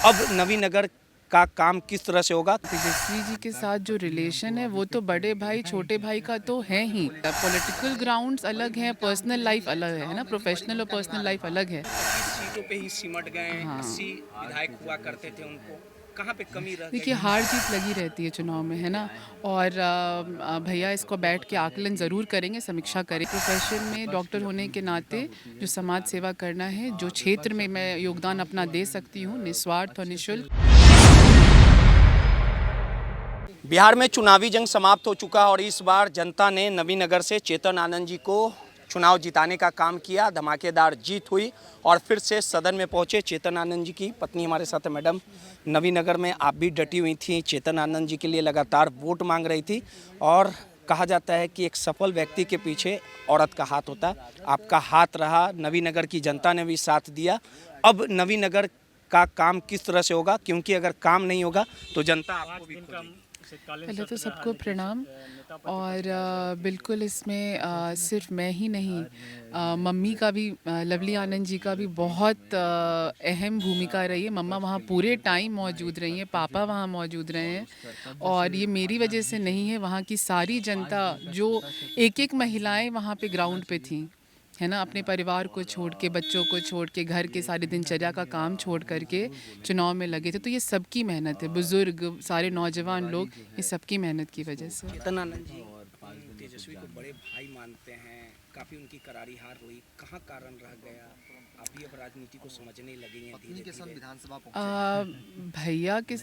अब नवीनगर का काम किस तरह से होगा। तेजस्वी जी के साथ जो रिलेशन है वो तो बड़े भाई छोटे भाई का तो है ही। पॉलिटिकल ग्राउंड्स अलग हैं, पर्सनल लाइफ अलग है ना, प्रोफेशनल और पर्सनल लाइफ अलग है। 25 सीटों पे ही सिमट गए। हाँ। 80 विधायक हुआ करते थे, उनको कहाँ पे कमी रह देखिए, गई। हार जीत लगी रहती है चुनाव में, है ना। और भैया इसको बैठ के आकलन ज़रूर करेंगे, समीक्षा करें। प्रोफेशन में डॉक्टर होने के नाते जो समाज सेवा करना है, जो क्षेत्र में मैं योगदान अपना दे सकती हूँ निस्वार्थ और निःशुल्क। बिहार में चुनावी जंग समाप्त हो चुका और इस बार जनता ने नवीनगर से चेतन आनंद जी को चुनाव जिताने का काम किया। धमाकेदार जीत हुई और फिर से सदन में पहुंचे चेतन आनंद जी की पत्नी हमारे साथ है। मैडम, नवीनगर में आप भी डटी हुई थी, चेतन आनंद जी के लिए लगातार वोट मांग रही थी और कहा जाता है कि एक सफल व्यक्ति के पीछे औरत का हाथ होता है। आपका हाथ रहा, नवीनगर की जनता ने भी साथ दिया। अब नवीनगर का काम किस तरह से होगा, क्योंकि अगर काम नहीं होगा तो जनता आपको भी खोजेगी। पहले तो सबको प्रणाम। और बिल्कुल इसमें सिर्फ मैं ही नहीं, मम्मी का भी, लवली आनंद जी का भी बहुत अहम भूमिका रही है। मम्मा वहाँ पूरे टाइम मौजूद रही हैं, पापा वहाँ मौजूद रहे हैं। और ये मेरी वजह से नहीं है, वहाँ की सारी जनता, जो एक एक महिलाएं वहाँ पे ग्राउंड पे थी, है ना, अपने परिवार को छोड़ के, बच्चों को छोड़ के, घर के सारी दिनचर्या का काम छोड़ करके चुनाव में लगे थे। तो ये सबकी मेहनत है, बुजुर्ग, सारे नौजवान लोग, ये सबकी मेहनत की वजह से। चेतन आनंद जी तेजस्वी को बड़े भाई मानते हैं, काफी उनकी करारी हार हुई, कहाँ कारण रह गया। आप भी अब राजनीति को समझने लगी हैं पत्नी के साथ विधानसभा भैया के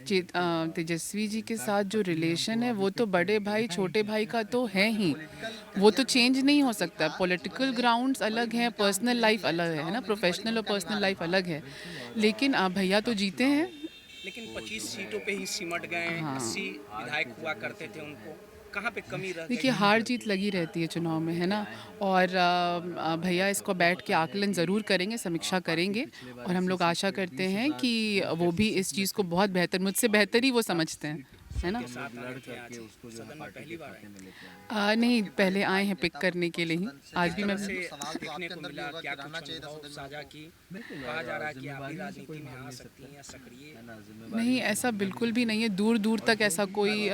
तेजस्वी जी के साथ जो रिलेशन है वो तो बड़े भाई छोटे भाई का तो है ही। वो तो चेंज नहीं हो सकता। पॉलिटिकल ग्राउंड्स अलग हैं, पर्सनल लाइफ अलग है ना, प्रोफेशनल और पर्सनल लाइफ अलग है। लेकिन भैया तो जीते हैं। लेकिन 25 सीटों पे ही सिमट गए। हाँ। 80 विधायक हुआ करते थे, उनको कहाँ पे कमी रह देखिए, गई। हार जीत लगी रहती है चुनाव में, है ना। और भैया इसको बैठ के आकलन ज़रूर करेंगे, समीक्षा करेंगे। और हम लोग आशा करते हैं कि वो भी इस चीज़ को बहुत बेहतर, मुझसे बेहतर ही वो समझते हैं, है ना। साथ आए थे आज सदन में पहली बार आए। नहीं, पहले आए हैं पिक करने के लिए ही। आज भी मैं से देखने को मिला, क्या कुछ अनुभव साझा की। कहा जा रहा है कि आप भी राजनीति में आ सकती हैं, सक्रिय। नहीं, ऐसा बिल्कुल भी नहीं है। दूर दूर तक ऐसा कोई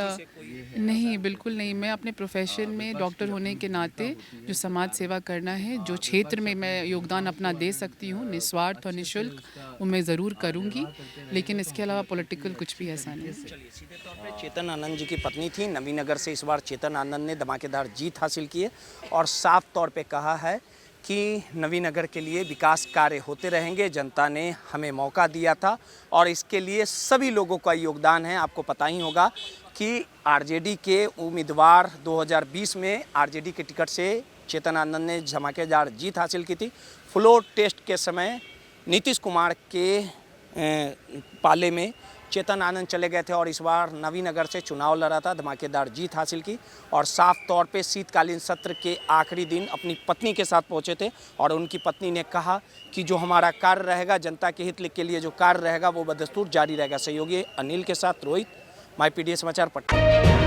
नहीं, बिल्कुल नहीं। मैं अपने प्रोफेशन में डॉक्टर होने के नाते जो समाज सेवा करना है, जो क्षेत्र में मैं योगदान अपना दे सकती हूँ निस्वार्थ और निःशुल्क, वो मैं ज़रूर करूँगी। लेकिन इसके अलावा पॉलिटिकल कुछ भी ऐसा नहीं है। चलिए, सीधे तौर पे चेतन आनंद जी की पत्नी थी। नवीनगर से इस बार चेतन आनंद ने धमाकेदार जीत हासिल की है और साफ तौर पे कहा है कि नवीनगर के लिए विकास कार्य होते रहेंगे। जनता ने हमें मौका दिया था और इसके लिए सभी लोगों का योगदान है। आपको पता ही होगा कि आरजेडी के उम्मीदवार 2020 में आरजेडी के टिकट से चेतन आनंद ने धमाकेदार जीत हासिल की थी। फ्लोर टेस्ट के समय नीतीश कुमार के पाले में चेतन आनंद चले गए थे और इस बार नवीनगर से चुनाव लड़ा था, धमाकेदार जीत हासिल की और साफ तौर पे शीतकालीन सत्र के आखिरी दिन अपनी पत्नी के साथ पहुंचे थे और उनकी पत्नी ने कहा कि जो हमारा कार्य रहेगा, जनता के हित के लिए जो कार्य रहेगा वो बदस्तूर जारी रहेगा। सहयोगी अनिल के साथ रोहित, माई पीडीए समाचार पटना।